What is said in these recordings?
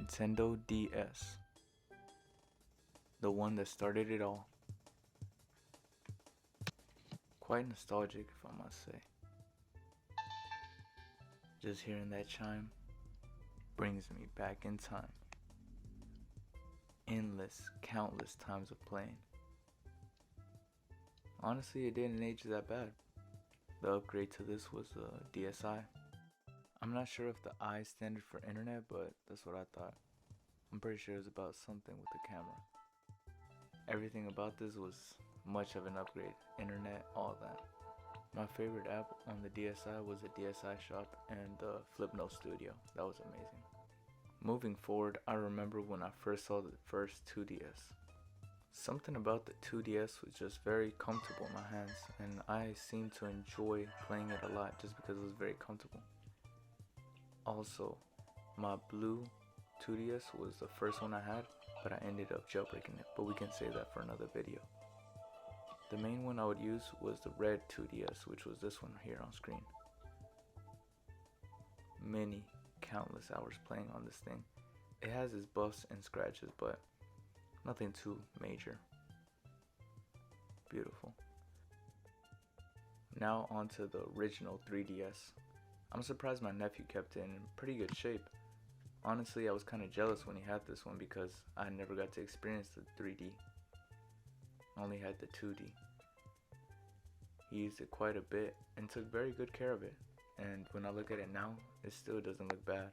Nintendo DS, the one that started it all. Quite nostalgic, if I must say. Just hearing that chime brings me back in time. Endless, countless times of playing. Honestly, it didn't age that bad. The upgrade to this was a DSi. I'm not sure if the I standard for internet, but that's what I thought. I'm pretty sure it was about something with the camera. Everything about this was much of an upgrade. Internet, all that. My favorite app on the DSi was the DSi shop and the Flipnote Studio. That was amazing. Moving forward, I remember when I first saw the first 2DS. Something about the 2DS was just very comfortable in my hands, and I seemed to enjoy playing it a lot just because it was very comfortable. Also, my blue 2DS was the first one I had, but I ended up jailbreaking it, but we can save that for another video. The main one I would use was the red 2DS, which was this one here on screen. Many, countless hours playing on this thing. It has its buffs and scratches, but nothing too major. Beautiful. Now onto the original 3DS. I'm surprised my nephew kept it in pretty good shape. Honestly, I was kind of jealous when he had this one because I never got to experience the 3D. I only had the 2D. He used it quite a bit and took very good care of it. And when I look at it now, it still doesn't look bad.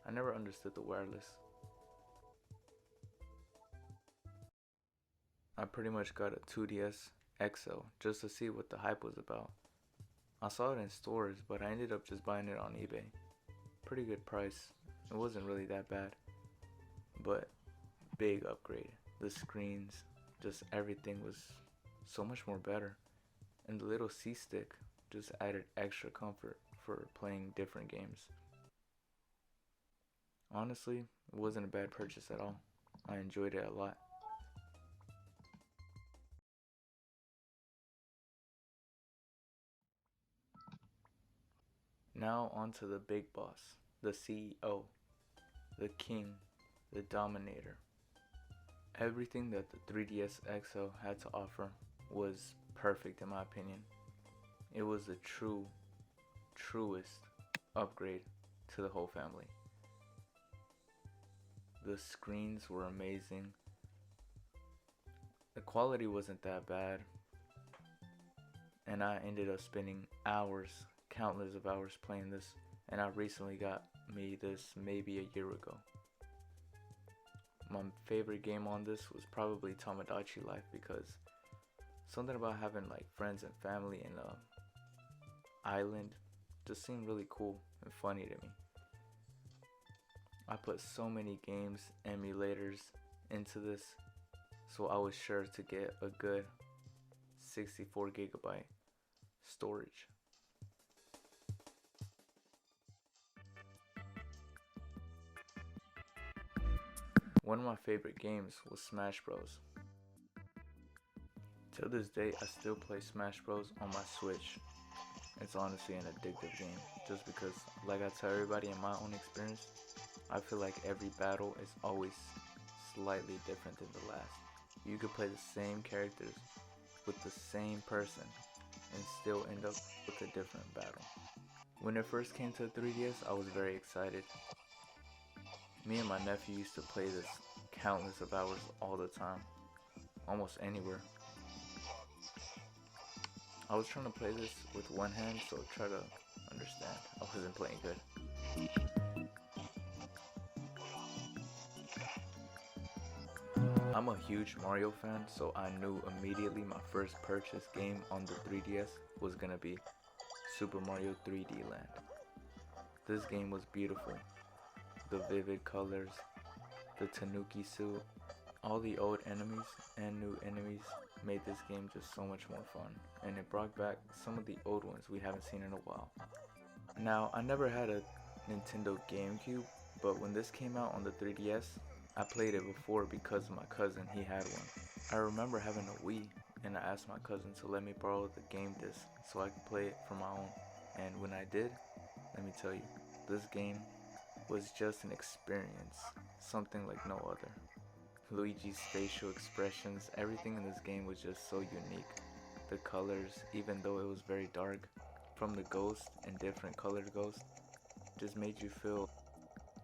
I never understood the wireless. I pretty much got a 2DS XL just to see what the hype was about. I saw it in stores, but I ended up just buying it on eBay. Pretty good price. It wasn't really that bad, but big upgrade. The screens, just everything was so much more better, and the little C-stick just added extra comfort for playing different games. Honestly, it wasn't a bad purchase at all. I enjoyed it a lot. Now onto the big boss, the CEO, the king, the dominator. Everything that the 3DS XL had to offer was perfect in my opinion. It was the truest upgrade to the whole family. The screens were amazing. The quality wasn't that bad. And I ended up spending hours, countless of hours playing this. And I recently got me this maybe a year ago. My favorite game on this was probably Tomodachi Life because something about having like friends and family in a island just seemed really cool and funny to me. I put so many games, emulators into this, so I was sure to get a good 64 GB storage. One of my favorite games was Smash Bros. Till this day, I still play Smash Bros on my Switch. It's honestly an addictive game, just because, like I tell everybody in my own experience, I feel like every battle is always slightly different than the last. You could play the same characters with the same person and still end up with a different battle. When it first came to the 3DS, I was very excited. Me and my nephew used to play this countless of hours all the time, almost anywhere. I was trying to play this with one hand, so try to understand. I wasn't playing good. I'm a huge Mario fan, so I knew immediately my first purchase game on the 3DS was gonna be Super Mario 3D Land. This game was beautiful. The vivid colors, the Tanuki suit, all the old enemies and new enemies made this game just so much more fun, and it brought back some of the old ones we haven't seen in a while. Now, I never had a Nintendo GameCube, but when this came out on the 3DS, I played it before because of my cousin, he had one. I remember having a Wii, and I asked my cousin to let me borrow the game disc so I could play it for my own. And when I did, let me tell you, this game was just an experience, something like no other. Luigi's facial expressions, everything in this game was just so unique. The colors, even though it was very dark, from the ghosts and different colored ghosts, just made you feel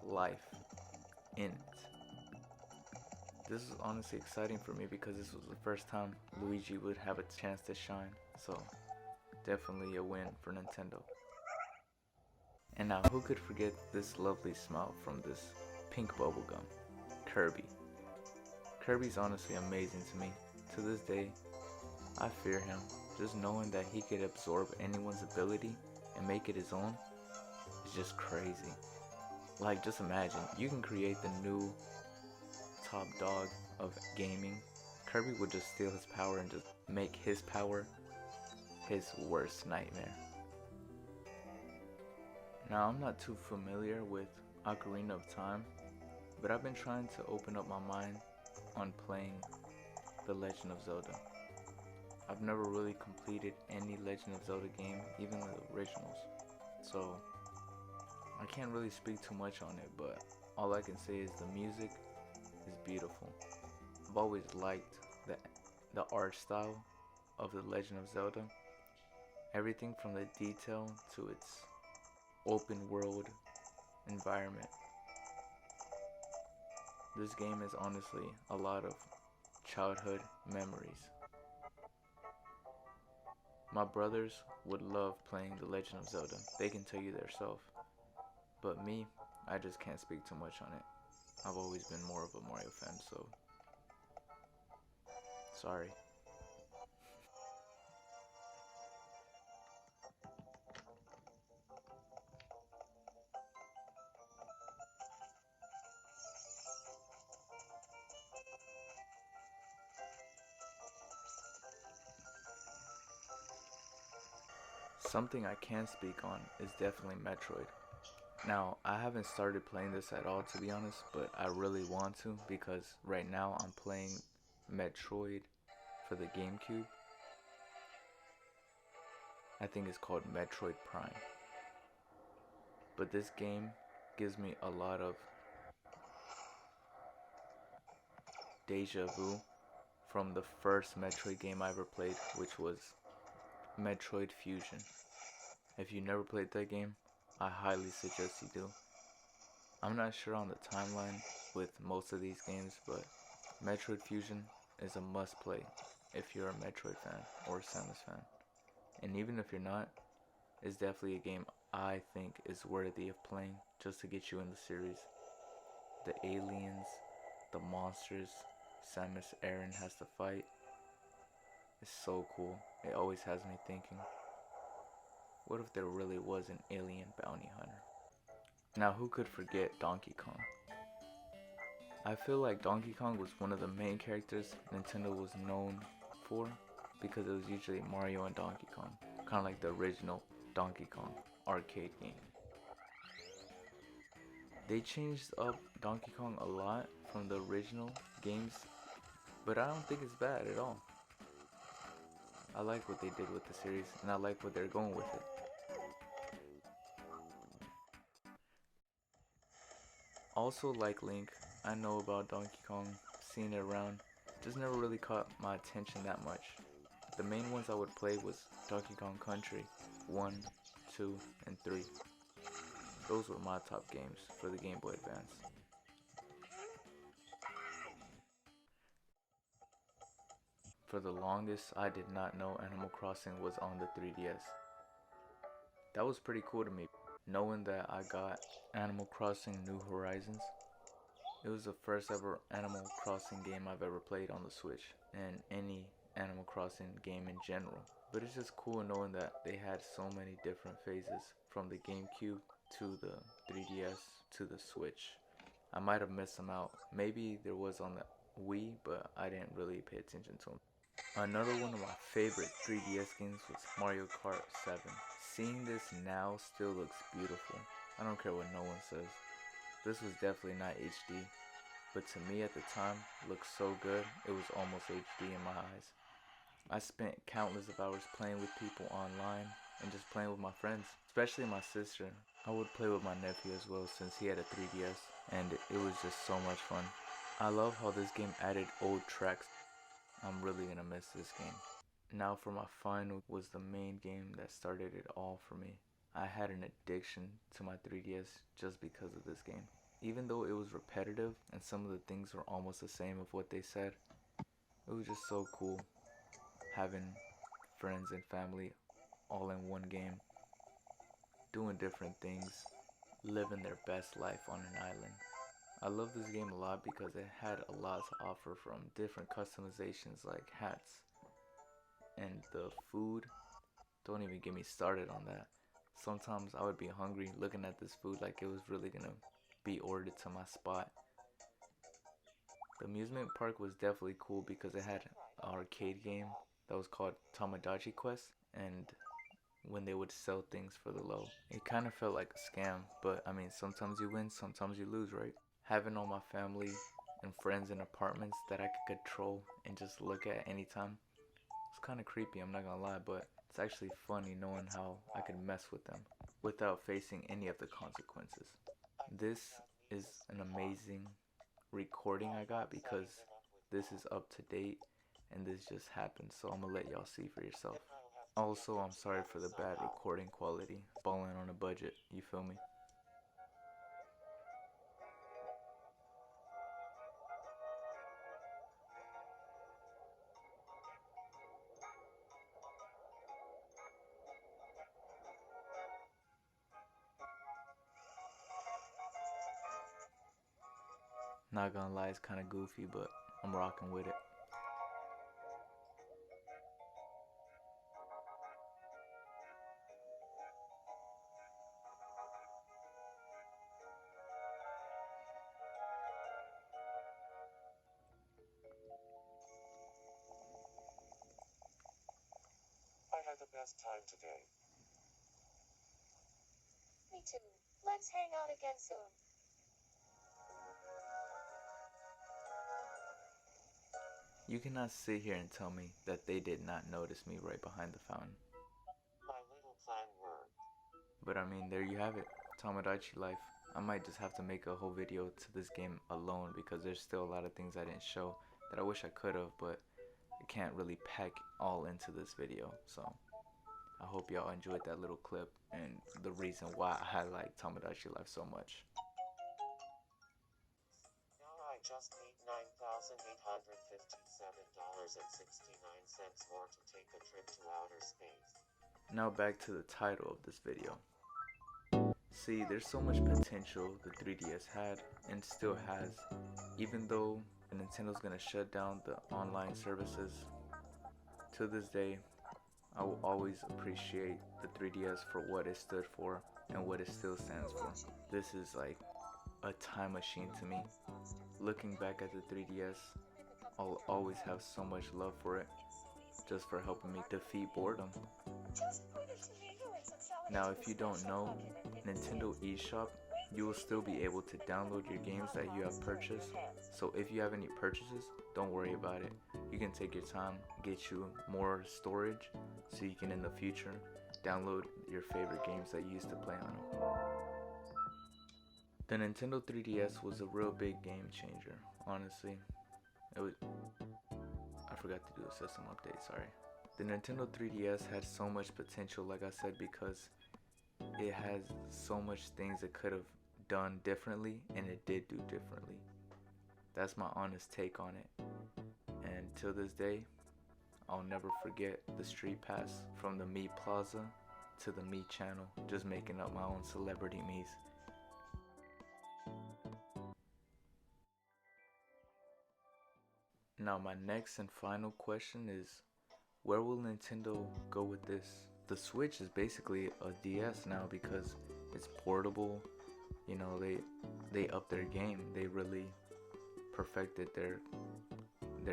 life in it. This was honestly exciting for me because this was the first time Luigi would have a chance to shine, so definitely a win for Nintendo. And now, who could forget this lovely smile from this pink bubblegum? Kirby. Kirby's honestly amazing to me. To this day, I fear him. Just knowing that he could absorb anyone's ability and make it his own is just crazy. Like, just imagine, you can create the new top dog of gaming. Kirby would just steal his power and just make his power his worst nightmare. Now, I'm not too familiar with Ocarina of Time, but I've been trying to open up my mind on playing The Legend of Zelda. I've never really completed any Legend of Zelda game, even the originals, so I can't really speak too much on it, but all I can say is the music is beautiful. I've always liked the art style of The Legend of Zelda. Everything from the detail to its open world environment. This game is honestly a lot of childhood memories. My brothers would love playing The Legend of Zelda. They can tell you themselves. But me, I just can't speak too much on it. I've always been more of a Mario fan, so sorry. Something I can speak on is definitely Metroid. Now, I haven't started playing this at all to be honest, but I really want to because right now I'm playing Metroid for the GameCube. I think it's called Metroid Prime. But this game gives me a lot of deja vu from the first Metroid game I ever played, which was Metroid Fusion. If you never played that game, I highly suggest you do. I'm not sure on the timeline with most of these games, but Metroid Fusion is a must play if you're a Metroid fan or a Samus fan. And even if you're not, it's definitely a game I think is worthy of playing just to get you in the series. The aliens, the monsters Samus Aran has to fight is so cool. It always has me thinking, what if there really was an alien bounty hunter? Now, who could forget Donkey Kong? I feel like Donkey Kong was one of the main characters Nintendo was known for because it was usually Mario and Donkey Kong, kind of like the original Donkey Kong arcade game. They changed up Donkey Kong a lot from the original games, but I don't think it's bad at all. I like what they did with the series, and I like what they're going with it. Also, like Link, I know about Donkey Kong, seen it around, just never really caught my attention that much. The main ones I would play was Donkey Kong Country 1, 2, and 3. Those were my top games for the Game Boy Advance. For the longest, I did not know Animal Crossing was on the 3DS. That was pretty cool to me, knowing that I got Animal Crossing New Horizons. It was the first ever Animal Crossing game I've ever played on the Switch, and any Animal Crossing game in general. But it's just cool knowing that they had so many different phases from the GameCube to the 3DS to the Switch. I might have missed them out. Maybe there was on the Wii, but I didn't really pay attention to them. Another one of my favorite 3DS games was Mario Kart 7. Seeing this now still looks beautiful. I don't care what no one says. This was definitely not HD, but to me at the time, looked so good, it was almost HD in my eyes. I spent countless of hours playing with people online and just playing with my friends, especially my sister. I would play with my nephew as well since he had a 3DS, and it was just so much fun. I love how this game added old tracks. I'm really gonna miss this game. Now for my final was the main game that started it all for me. I had an addiction to my 3DS just because of this game. Even though it was repetitive and some of the things were almost the same of what they said, it was just so cool having friends and family all in one game, doing different things, living their best life on an island. I love this game a lot because it had a lot to offer, from different customizations like hats and the food. Don't even get me started on that. Sometimes I would be hungry looking at this food like it was really gonna be ordered to my spot. The amusement park was definitely cool because it had an arcade game that was called Tamagotchi Quest, and when they would sell things for the low, it kind of felt like a scam, but I mean, sometimes you win, sometimes you lose, right? Having all my family and friends in apartments that I could control and just look at anytime, it's kind of creepy, I'm not gonna lie, but it's actually funny knowing how I could mess with them without facing any of the consequences. This is an amazing recording I got because this is up to date and this just happened, so I'm gonna let y'all see for yourself. Also, I'm sorry for the bad recording quality. Balling on a budget, you feel me? Not gonna lie, it's kinda goofy, but I'm rocking with it. I had the best time today. Me too. Let's hang out again soon. You cannot sit here and tell me that they did not notice me right behind the fountain. My little plan worked. But I mean, there you have it. Tomodachi Life. I might just have to make a whole video to this game alone because there's still a lot of things I didn't show that I wish I could have, but I can't really pack all into this video. So I hope y'all enjoyed that little clip and the reason why I like Tomodachi Life so much. Now I just need $9,857.69 more to take a trip to outer space. Now back to the title of this video. See, there's so much potential the 3DS had and still has, even though Nintendo's gonna shut down the online services. To this day, I will always appreciate the 3DS for what it stood for and what it still stands for. This is like a time machine to me. Looking back at the 3DS, I'll always have so much love for it, just for helping me defeat boredom. Now, if you don't know, Nintendo eShop, you will still be able to download your games that you have purchased. So if you have any purchases, don't worry about it. You can take your time, get you more storage, so you can in the future download your favorite games that you used to play on them. The Nintendo 3DS was a real big game changer, honestly. I forgot to do a system update, sorry. The Nintendo 3DS had so much potential, like I said, because it has so much things it could have done differently, and it did do differently. That's my honest take on it. And till this day, I'll never forget the Street Pass from the Mii Plaza to the Mii channel, just making up my own celebrity Miis. Now my next and final question is, where will Nintendo go with this? The Switch is basically a DS now because it's portable. You know, they upped their game. They really perfected their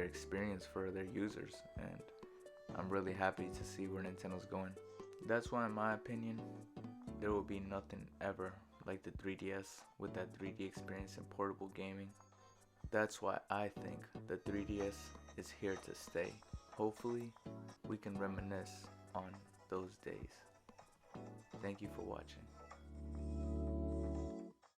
experience for their users, and I'm really happy to see where Nintendo's going. That's why, in my opinion, there will be nothing ever like the 3DS with that 3D experience in portable gaming. That's why I think the 3DS is here to stay. Hopefully, we can reminisce on those days. Thank you for watching.